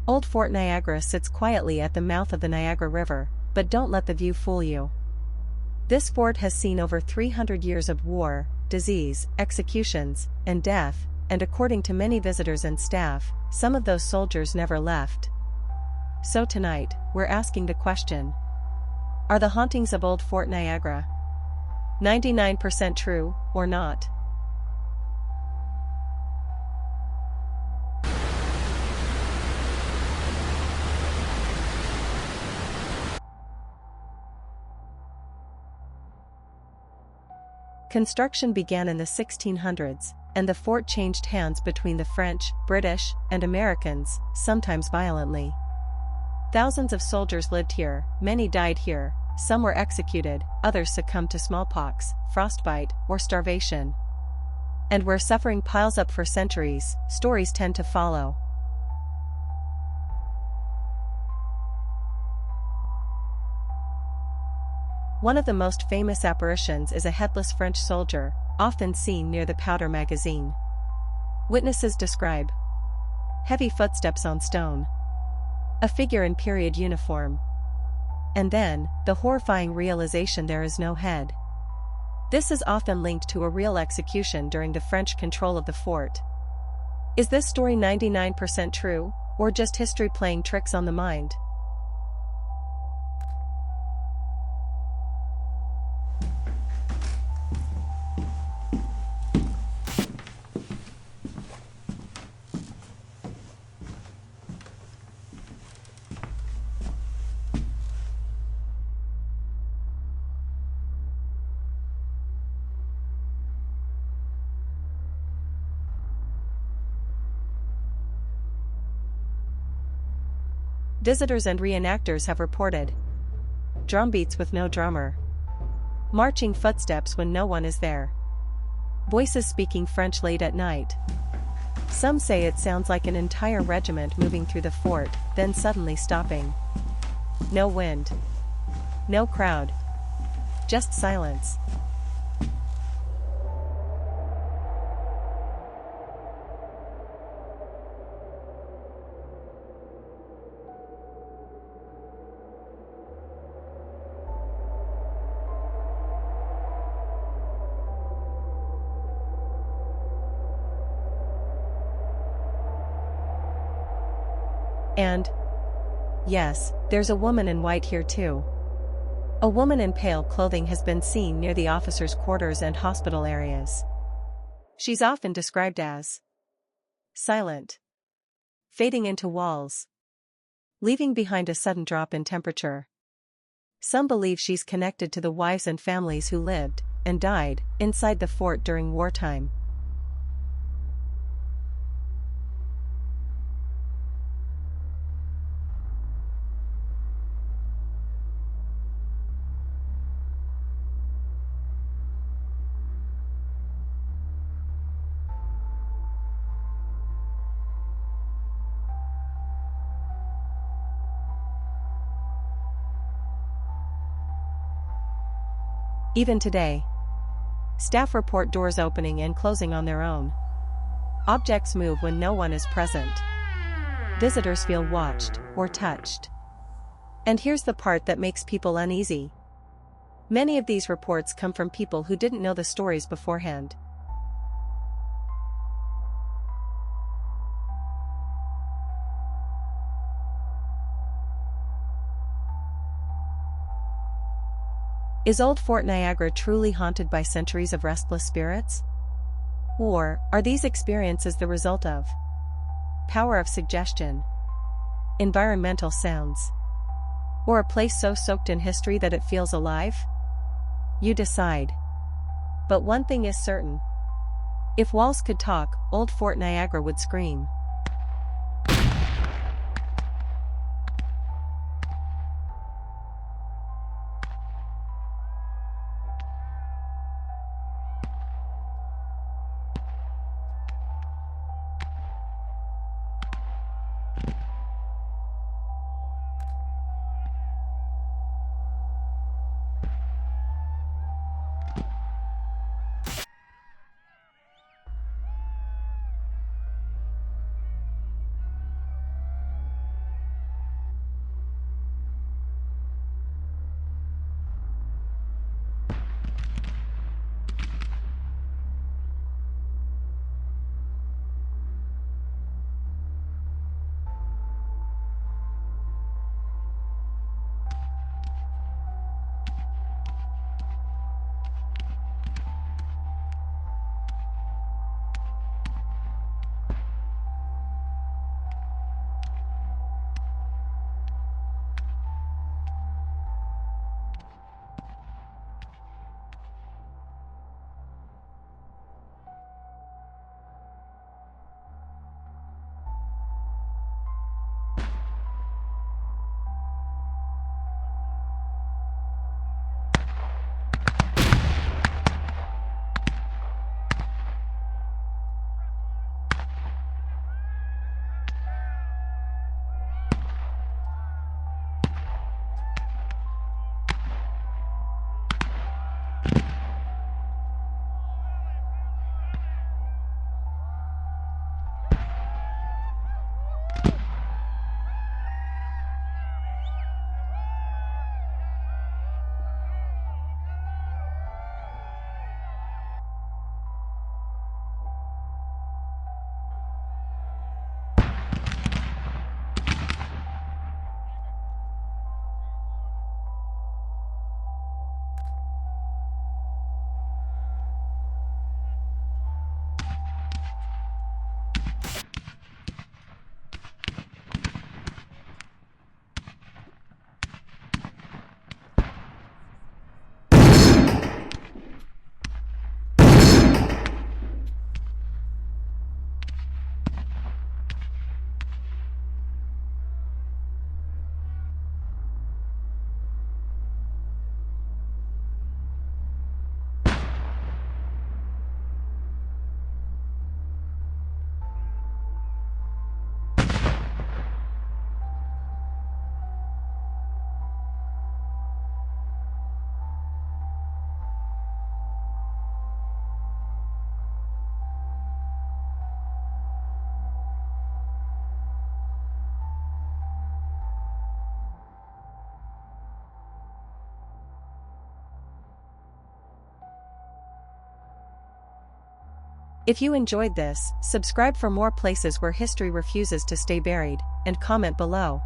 Old Fort Niagara sits quietly at the mouth of the Niagara River, but don't let the view fool you. This fort has seen over 300 years of war, disease, executions, and death, and according to many visitors and staff, some of those soldiers never left. So tonight, we're asking the question: are the hauntings of Old Fort Niagara 99% true, or not? Construction began in the 1600s, and the fort changed hands between the French, British, and Americans, sometimes violently. Thousands of soldiers lived here, many died here, some were executed, others succumbed to smallpox, frostbite, or starvation. And where suffering piles up for centuries, stories tend to follow. One of the most famous apparitions is a headless French soldier, often seen near the powder magazine. Witnesses describe heavy footsteps on stone, a figure in period uniform, and then, the horrifying realization there is no head. This is often linked to a real execution during the French control of the fort. Is this story 99% true, or just history playing tricks on the mind? Visitors and reenactors have reported drumbeats with no drummer, marching footsteps when no one is there, voices speaking French late at night. Some say it sounds like an entire regiment moving through the fort, then suddenly stopping. No wind, no crowd, just silence. And, yes, there's a woman in white here too. A woman in pale clothing has been seen near the officers' quarters and hospital areas. She's often described as silent, fading into walls, leaving behind a sudden drop in temperature. Some believe she's connected to the wives and families who lived and died inside the fort during wartime. Even today, staff report doors opening and closing on their own. Objects move when no one is present. Visitors feel watched or touched. And here's the part that makes people uneasy. Many of these reports come from people who didn't know the stories beforehand. Is Old Fort Niagara truly haunted by centuries of restless spirits? Or are these experiences the result of power of suggestion, environmental sounds, or a place so soaked in history that it feels alive? You decide. But one thing is certain: if walls could talk, Old Fort Niagara would scream. If you enjoyed this, subscribe for more places where history refuses to stay buried, and comment below.